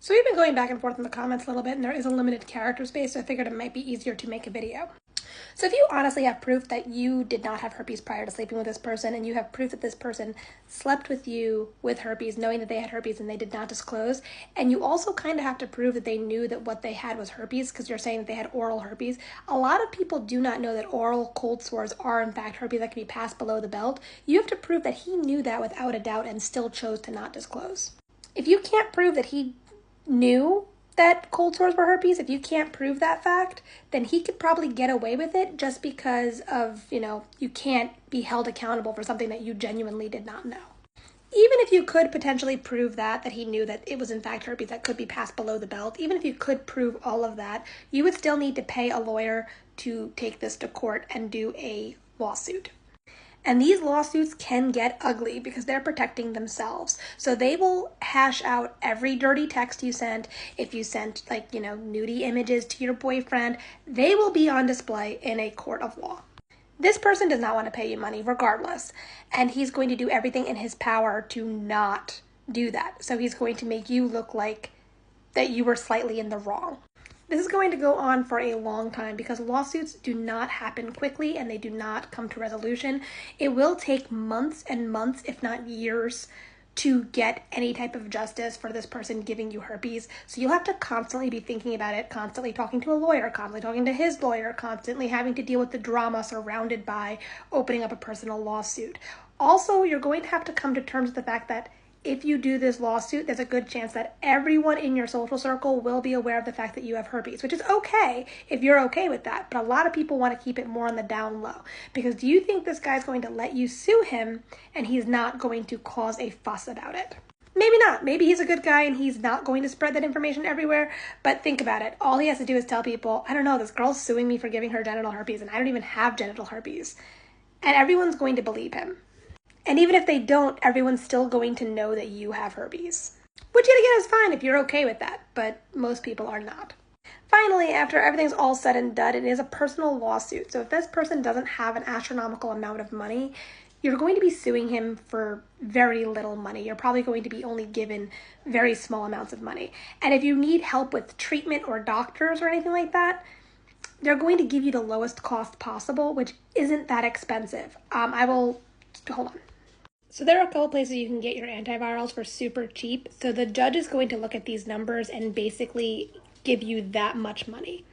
So we've been going back and forth in the comments a little bit, and there is a limited character space, so I figured it might be easier to make a video. So if you honestly have proof that you did not have herpes prior to sleeping with this person, and you have proof that this person slept with you with herpes, knowing that they had herpes and they did not disclose, and you also kind of have to prove that they knew that what they had was herpes because you're saying that they had oral herpes. A lot of people do not know that oral cold sores are in fact herpes that can be passed below the belt. You have to prove that he knew that without a doubt and still chose to not disclose. If you can't prove that he knew that cold sores were herpes, if you can't prove that fact, then he could probably get away with it just because of, you can't be held accountable for something that you genuinely did not know. Even if you could potentially prove that he knew that it was in fact herpes that could be passed below the belt, even if you could prove all of that, you would still need to pay a lawyer to take this to court and do a lawsuit. And these lawsuits can get ugly because they're protecting themselves. So they will hash out every dirty text you sent. If you sent nudie images to your boyfriend, they will be on display in a court of law. This person does not want to pay you money regardless. And he's going to do everything in his power to not do that. So he's going to make you look like that you were slightly in the wrong. This is going to go on for a long time because lawsuits do not happen quickly and they do not come to resolution. It will take months and months, if not years, to get any type of justice for this person giving you herpes. So you'll have to constantly be thinking about it, constantly talking to a lawyer, constantly talking to his lawyer, constantly having to deal with the drama surrounded by opening up a personal lawsuit. Also, you're going to have to come to terms with the fact that if you do this lawsuit, there's a good chance that everyone in your social circle will be aware of the fact that you have herpes, which is okay if you're okay with that. But a lot of people want to keep it more on the down low. Because do you think this guy's going to let you sue him and he's not going to cause a fuss about it? Maybe not. Maybe he's a good guy and he's not going to spread that information everywhere. But think about it. All he has to do is tell people, I don't know, this girl's suing me for giving her genital herpes and I don't even have genital herpes. And everyone's going to believe him. And even if they don't, everyone's still going to know that you have herpes. Which yet again is fine if you're okay with that, but most people are not. Finally, after everything's all said and done, it is a personal lawsuit. So if this person doesn't have an astronomical amount of money, you're going to be suing him for very little money. You're probably going to be only given very small amounts of money. And if you need help with treatment or doctors or anything like that, they're going to give you the lowest cost possible, which isn't that expensive. Hold on. So there are a couple places you can get your antivirals for super cheap. So the judge is going to look at these numbers and basically give you that much money.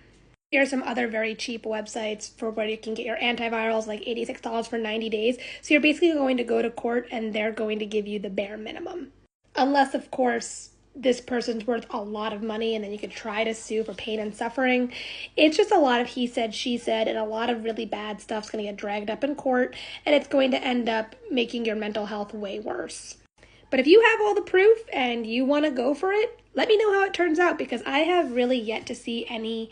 Here are some other very cheap websites for where you can get your antivirals, like $86 for 90 days. So you're basically going to go to court and they're going to give you the bare minimum. Unless, of course, this person's worth a lot of money and then you could try to sue for pain and suffering. It's just a lot of he said, she said, and a lot of really bad stuff's going to get dragged up in court, and it's going to end up making your mental health way worse. But if you have all the proof and you want to go for it, let me know how it turns out, because I have really yet to see any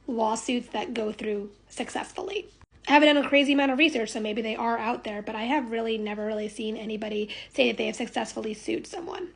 lawsuits that go through successfully. I haven't done a crazy amount of research, so maybe they are out there, but I have really never seen anybody say that they have successfully sued someone.